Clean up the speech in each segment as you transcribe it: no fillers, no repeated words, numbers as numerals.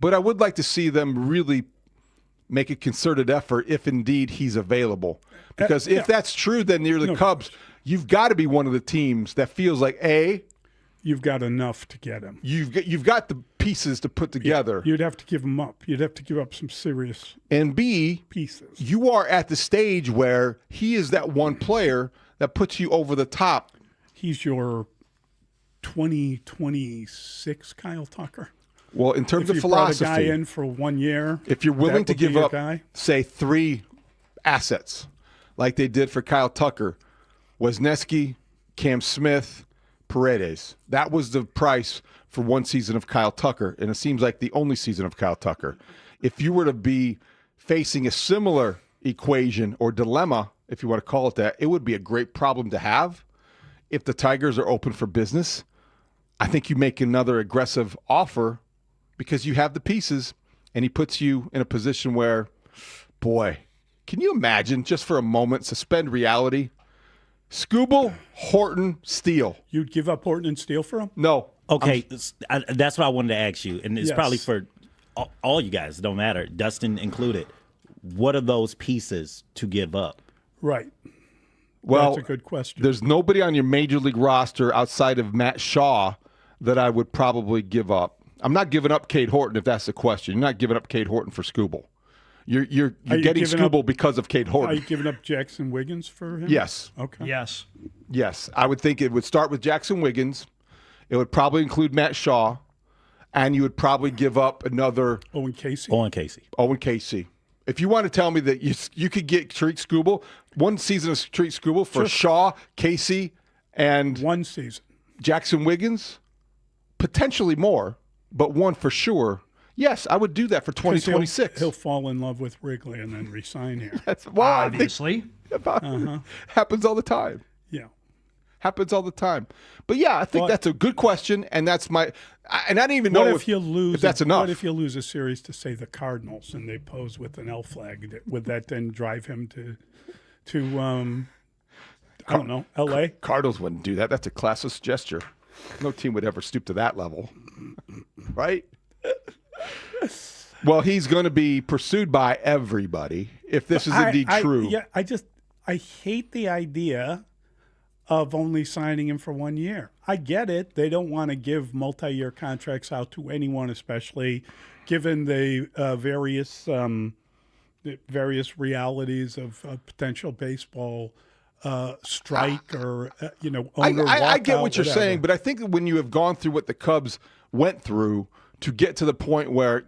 But I would like to see them really make a concerted effort if indeed he's available. Because if that's true, then you're the Cubs. You've got to be one of the teams that feels like, A, you've got enough to get him. You've got the pieces to put together. You'd have to give him up. You'd have to give up some serious and B, pieces. You are at the stage where he is that one player that puts you over the top. He's your 2026 Kyle Tucker. Well, in terms of philosophy, brought a guy in for 1 year, if you're willing to give up, say, 3 assets, like they did for Kyle Tucker, Wisniewski, Cam Smith, Paredes. That was the price for 1 season of Kyle Tucker, and it seems like the only season of Kyle Tucker. If you were to be facing a similar equation or dilemma, if you want to call it that, it would be a great problem to have. If the Tigers are open for business, I think you make another aggressive offer because you have the pieces, and he puts you in a position where, boy, can you imagine, just for a moment, suspend reality? Scubal, Horton, Steele. You'd give up Horton and Steele for him? No. Okay, that's what I wanted to ask you, and it's probably for all you guys. It don't matter, Dustin included. What are those pieces to give up? Right. Well, that's a good question. There's nobody on your major league roster outside of Matt Shaw that I would probably give up. I'm not giving up Cade Horton if that's the question. You're not giving up Cade Horton for Scubal. You're getting Scubal because of Cade Horton. Are you giving up Jackson Wiggins for him? Yes. Okay. Yes. I would think it would start with Jackson Wiggins. It would probably include Matt Shaw, and you would probably give up another Owen Casey. Owen Casey. If you want to tell me that you could get Tarik Skubal, 1 season of Tarik Skubal for Shaw, Casey, and 1 season. Jackson Wiggins, potentially more, but 1 for sure. Yes, I would do that for 2026. He'll fall in love with Wrigley and then resign here. Obviously. Happens all the time. Yeah. Happens all the time. But yeah, I think that's a good question, and that's my. And I don't even know if that's enough. What if you lose a series to, say, the Cardinals, and they pose with an L flag? Would that then drive him to I don't know, L.A.? Cardinals wouldn't do that. That's a classless gesture. No team would ever stoop to that level, right? Well, he's going to be pursued by everybody if this is indeed true. I hate the idea of only signing him for 1 year. I get it. They don't want to give multi-year contracts out to anyone, especially given the various realities of potential baseball strike or owner walkout. I get what you're whatever. saying, but I think when you have gone through what the Cubs went through to get to the point where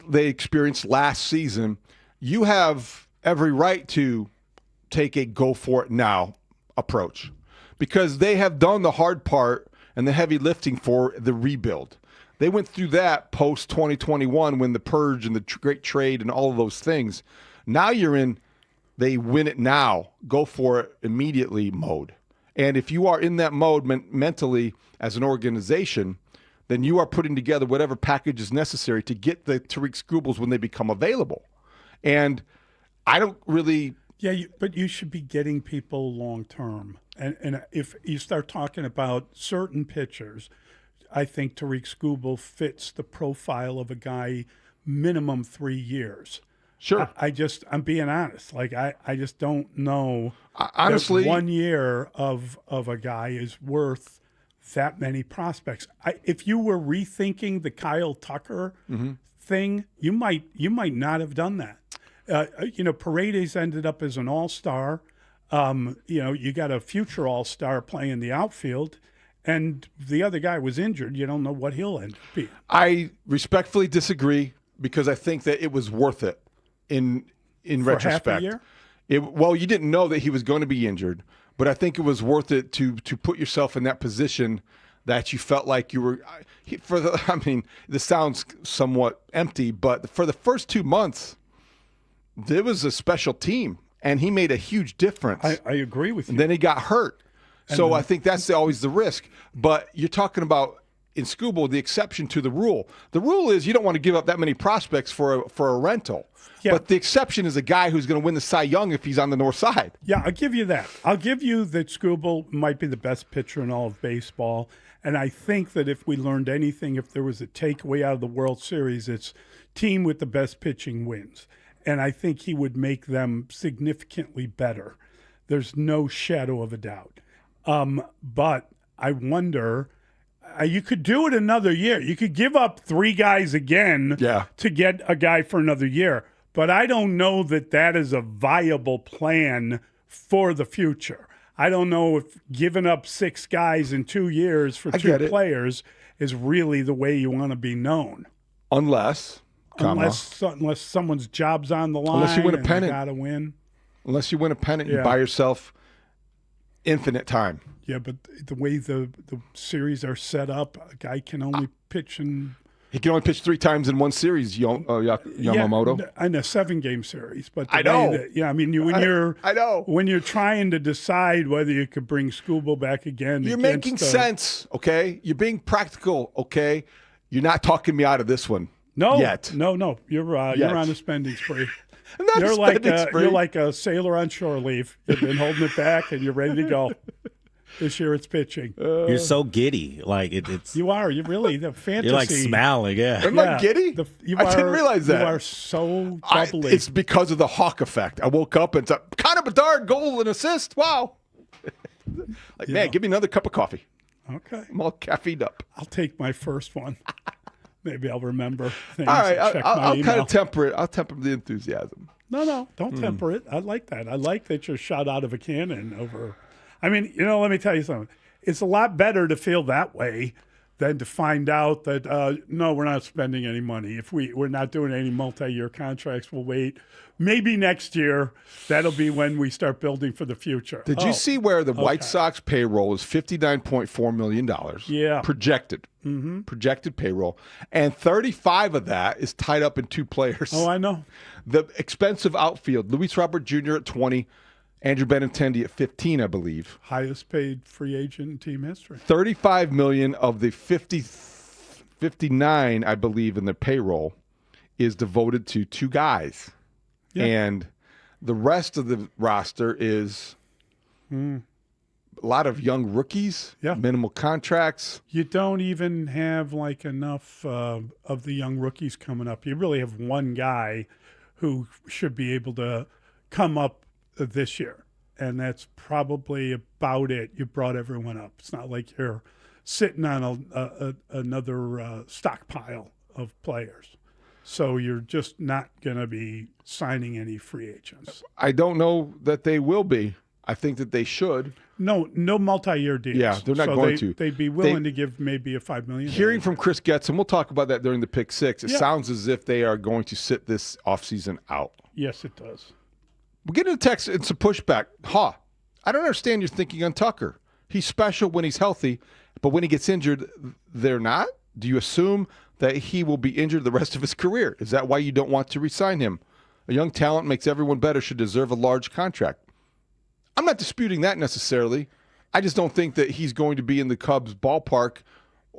they experienced last season, you have every right to take a go for it now approach because they have done the hard part and the heavy lifting for the rebuild. They went through that post 2021 when the purge and the great trade and all of those things. Now you're in they win it now, go for it immediately mode. And if you are in that mode mentally as an organization, then you are putting together whatever package is necessary to get the Tarik Skubals when they become available. And I don't really... Yeah, but you should be getting people long term. And if you start talking about certain pitchers, I think Tarik Skubal fits the profile of a guy minimum 3 years. Sure. I'm being honest. Like, I just don't know. Honestly, 1 year of a guy is worth that many prospects. If you were rethinking the Kyle Tucker thing, you might not have done that. Paredes ended up as an all-star. You got a future all-star playing the outfield, and the other guy was injured. You don't know what he'll end up being. I respectfully disagree because I think that it was worth it in retrospect. Half a year? Well, you didn't know that he was going to be injured, but I think it was worth it to put yourself in that position that you felt like you were this sounds somewhat empty, but for the first 2 months, there was a special team, and he made a huge difference. I agree with you. And then he got hurt. So I think that's always the risk. But you're talking about, in Scubal, the exception to the rule. The rule is you don't want to give up that many prospects for a rental. Yeah. But the exception is a guy who's going to win the Cy Young if he's on the north side. Yeah, I'll give you that. I'll give you that Scubal might be the best pitcher in all of baseball. And I think that if we learned anything, if there was a takeaway out of the World Series, it's team with the best pitching wins. And I think he would make them significantly better. There's no shadow of a doubt. But I wonder, you could do it another year. You could give up 3 guys again to get a guy for another year. But I don't know that that is a viable plan for the future. I don't know if giving up 6 guys in 2 years for 2 players is really the way you want to be known. Unless someone's job's on the line. Unless you win a pennant. You got to win. Unless you win a pennant, you buy yourself infinite time. Yeah, but the way the series are set up, a guy can only pitch in... He can only pitch 3 times in one series, Yamamoto. In a 7-game series. But I know. When you're trying to decide whether you could bring Scubal back again. You're making sense, okay? You're being practical, okay? You're not talking me out of this one. Yet. No. You're on a spending spree. You're like a sailor on shore leave. You've been holding it back, and you're ready to go. This year it's pitching. You're so giddy, like it's. You are. You really the fantasy. You're like smiling, yeah. Am I giddy? I didn't realize that. You are so bubbly. It's because of the Hawk effect. I woke up and it's Connor Bedard goal and assist. Wow. Man, give me another cup of coffee. Okay. I'm all caffeined up. I'll take my first one. Maybe I'll remember things. All right, I'll kind of temper it. I'll temper the enthusiasm. No, don't temper it. I like that. I like that you're shot out of a cannon over. I mean, let me tell you something. It's a lot better to feel that way than to find out that, no, we're not spending any money. If we're not doing any multi-year contracts, we'll wait. Maybe next year, that'll be when we start building for the future. Did you see where the White Sox payroll is $59.4 million? Yeah. Projected. Mm-hmm. Projected payroll. And 35 of that is tied up in 2 players. Oh, I know. The expensive outfield, Luis Robert Jr. at 20, Andrew Benintendi at 15, I believe. Highest paid free agent in team history. $35 million of the 59, I believe, in the payroll is devoted to 2 guys. Yeah. And the rest of the roster is a lot of young rookies, minimal contracts. You don't even have like enough of the young rookies coming up. You really have one guy who should be able to come up this year, and that's probably about it. You brought everyone up. It's not like you're sitting on another stockpile of players. So you're just not going to be signing any free agents. I don't know that they will be. I think that they should. No multi-year deals. Yeah, they're not going to. They'd be willing to give maybe a $5 million. Hearing from Chris Getz, and we'll talk about that during the Pick Six, it sounds as if they are going to sit this offseason out. Yes, it does. We're getting a text and some pushback. Haugh, I don't understand your thinking on Tucker. He's special when he's healthy, but when he gets injured, they're not? Do you assume that he will be injured the rest of his career? Is that why you don't want to re-sign him? A young talent makes everyone better, should deserve a large contract. I'm not disputing that necessarily. I just don't think that he's going to be in the Cubs ballpark,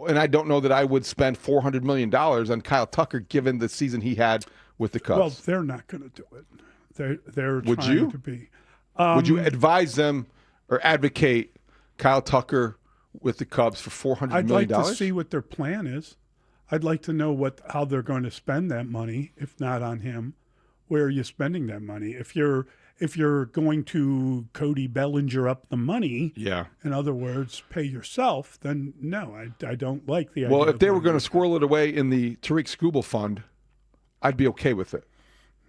and I don't know that I would spend $400 million on Kyle Tucker given the season he had with the Cubs. Well, they're not going to do it. They're would trying you? to be. Would you advise them or advocate Kyle Tucker with the Cubs for $400 million? I'd like to see what their plan is. I'd like to know how they're going to spend that money, if not on him. Where are you spending that money? If you're going to Cody Bellinger up the money, in other words, pay yourself, then no, I don't like the idea. Well, if they were going to squirrel it away in the Tarik Skubal fund, I'd be okay with it.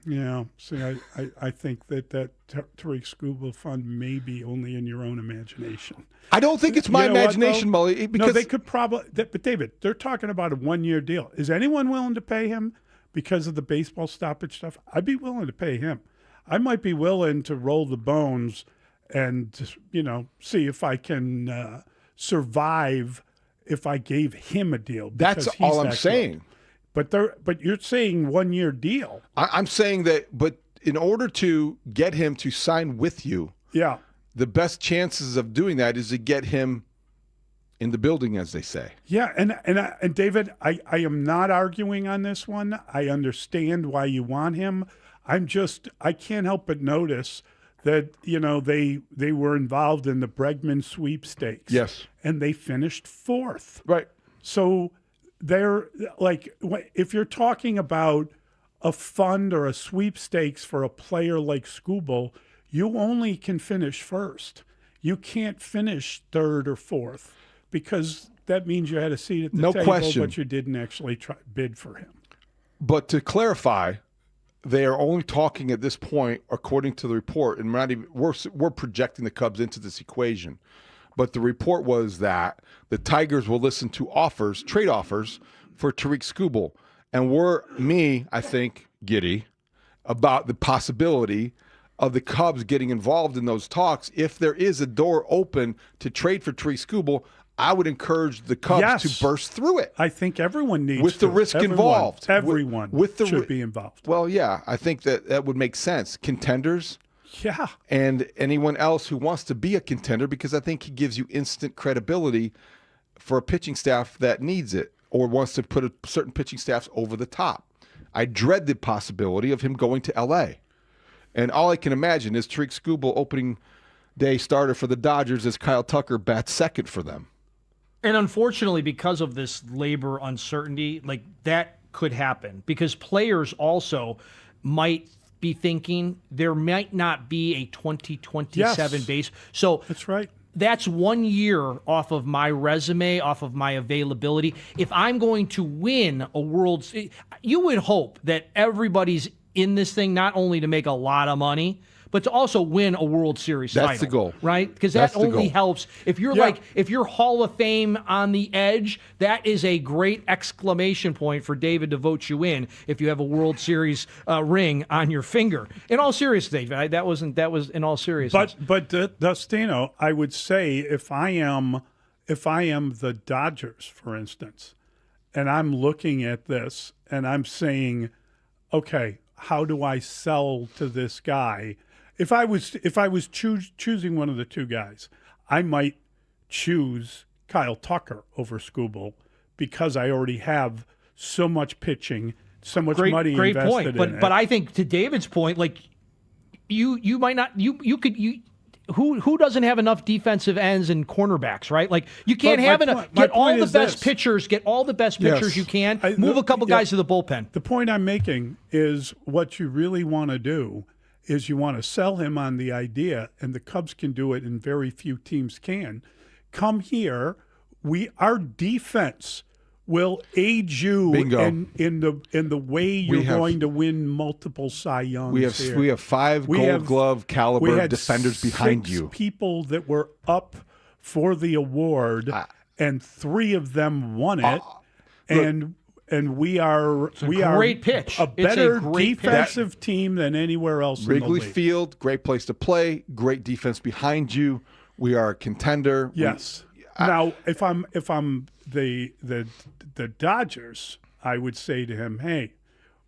Yeah. See, I think that Tarik Skubal fund may be only in your own imagination. I don't think it's my imagination, Mully. Because no, they could probably. But David, they're talking about a 1-year deal. Is anyone willing to pay him because of the baseball stoppage stuff? I'd be willing to pay him. I might be willing to roll the bones and just, see if I can survive if I gave him a deal. That's all I'm saying. But you're saying 1-year deal. I'm saying that, but in order to get him to sign with you, the best chances of doing that is to get him in the building, as they say. Yeah, and David, I am not arguing on this one. I understand why you want him. I can't help but notice that they were involved in the Bregman sweepstakes. Yes. And they finished 4th. Right. So they're like, if you're talking about a fund or a sweepstakes for a player like Scubal, you only can finish 1st. You can't finish 3rd or 4th because that means you had a seat at the No table, question. but you didn't actually bid for him. But to clarify, they are only talking at this point, according to the report, and we're projecting the Cubs into this equation. But the report was that the Tigers will listen to trade offers for Tarik Skubal. And I think, Getty, about the possibility of the Cubs getting involved in those talks. If there is a door open to trade for Tarik Skubal, I would encourage the Cubs to burst through it. I think everyone needs with the risk involved. Everyone should be involved. Well, yeah, I think that would make sense. Contenders. Yeah. And anyone else who wants to be a contender, because I think he gives you instant credibility for a pitching staff that needs it or wants to put certain pitching staffs over the top. I dread the possibility of him going to L.A. And all I can imagine is Tarik Skubal opening day starter for the Dodgers as Kyle Tucker bats second for them. And unfortunately, because of this labor uncertainty, like that could happen because players also might be thinking there might not be a 2027 base. So that's right. That's 1 year off of my resume, off of my availability. If I'm going to win a World Series, you would hope that everybody's in this thing not only to make a lot of money, but to also win a World Series title. That's the goal. Right? Because that only helps. If you're if you're Hall of Fame on the edge, that is a great exclamation point for David to vote you in if you have a World Series ring on your finger. In all seriousness, Dave, that was in all seriousness. But Dustino, I would say if I am the Dodgers, for instance, and I'm looking at this and I'm saying, okay, how do I sell to this guy? If I was choosing one of the two guys, I might choose Kyle Tucker over Scubal because I already have so much pitching, so much money invested in it. But I think to David's point, like you might not who doesn't have enough defensive ends and cornerbacks, right? Like you can't have enough. Get all the best pitchers. Get all the best pitchers you can. Move a couple guys to the bullpen. The point I'm making is what you really want to do is you want to sell him on the idea, and the Cubs can do it, and very few teams can. Come here. Our defense will aid you in the way you're going to win multiple Cy Youngs. We have 5 Gold Glove caliber defenders behind you. 6 people that were up for the award, and 3 of them won it. And we are great pitch. A better defensive team than anywhere else Wrigley in the league. Field, great place to play, great defense behind you. We are a contender. Yes. Now, if I'm the Dodgers, I would say to him, hey,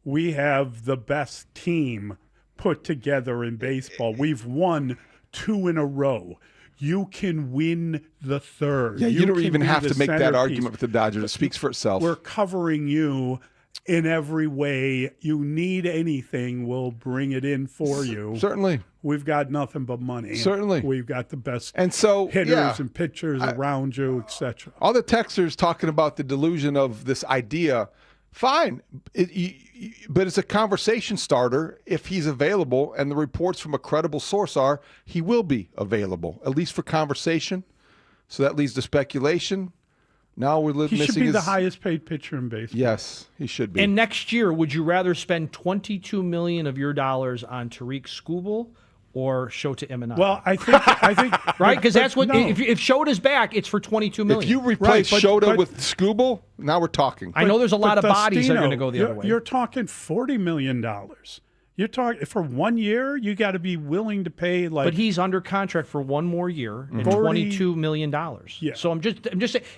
we have the best team put together in baseball. We've won 2 in a row. You can win the 3rd. Yeah, you don't even have to make that argument with the Dodgers. It speaks for itself. We're covering you in every way. You need anything, we'll bring it in for you. Certainly. We've got nothing but money. Certainly. We've got the best hitters and pitchers around you, etc. All the texters talking about the delusion of this idea, fine. But it's a conversation starter if he's available, and the reports from a credible source are he will be available, at least for conversation. So that leads to speculation. Now we're missing He should be the highest paid pitcher in baseball. Yes, he should be. And next year, would you rather spend $22 million of your dollars on Tarik Skubal or Shota Imagn? Well, I think right, because that's what if Shota's back, it's for $22 million. If you replace Shota with Scubal, now we're talking. I know there's a lot of bodies that are going to go the other way. You're talking $40 million. You're talking for 1 year. You got to be willing to pay But he's under contract for 1 more year and $22 million. Yeah. So I'm just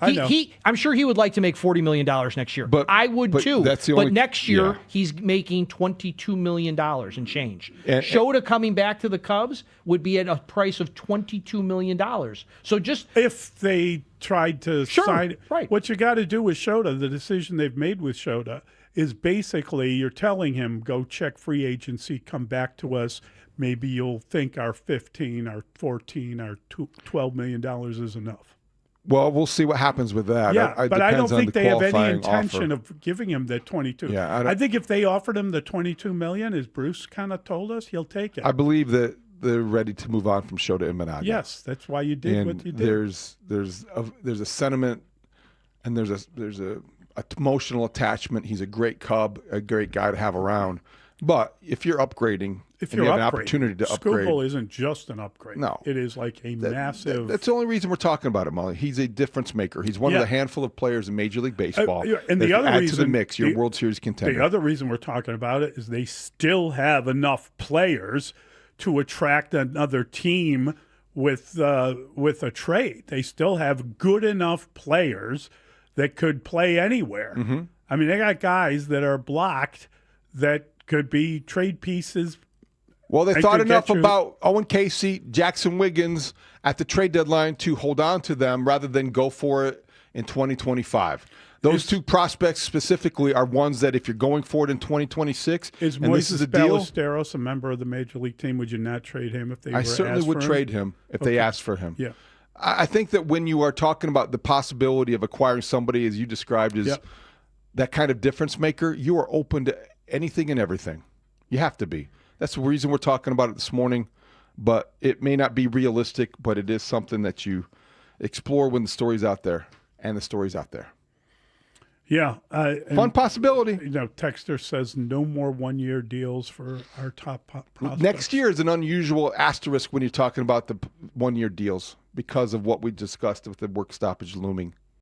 saying. I'm sure he would like to make $40 million next year. But I would too. But next year he's making $22 million and change. Shota coming back to the Cubs would be at a price of $22 million. So just if they tried to sign, what you got to do with Shota, the decision they've made with Shota is basically you're telling him, go check free agency, come back to us. Maybe you'll think our 15, our 14, our $12 million is enough. Well, we'll see what happens with that. Yeah, but I don't think they have any intention of giving him the 22. Yeah, I think if they offered him the 22 million, as Bruce kind of told us, he'll take it. I believe that they're ready to move on from Shota Imagn. Yes, that's why you did what you did. There's a sentiment, and there's a emotional attachment. He's a great Cub, a great guy to have around. But if you're upgrading, if you have an opportunity to upgrade, Scubal isn't just an upgrade. No, it is like a massive. That's the only reason we're talking about it, Mully. He's a difference maker. He's one of the handful of players in Major League Baseball. And the other reason to the mix, your World Series contender. The other reason we're talking about it is they still have enough players to attract another team with a trade. They still have good enough players that could play anywhere. Mm-hmm. I mean, they got guys that are blocked that could be trade pieces. Well, they thought enough about Owen Casey, Jackson Wiggins at the trade deadline to hold on to them rather than go for it in 2025. Those two prospects specifically are ones that if you're going for it in 2026, is and this is a deal. Ballesteros a member of the Major League team? Would you not trade him if they were asked for him? I certainly would trade him if they asked for him. Yeah. I think that when you are talking about the possibility of acquiring somebody, as you described, as that kind of difference maker, you are open to anything and everything. You have to be. That's the reason we're talking about it this morning. But it may not be realistic, but it is something that you explore when the story's out there, and the story's out there. Yeah. Fun possibility. You know, Texter says no more one-year deals for our top prospects. Next year is an unusual asterisk when you're talking about the one-year deals because of what we discussed with the work stoppage looming.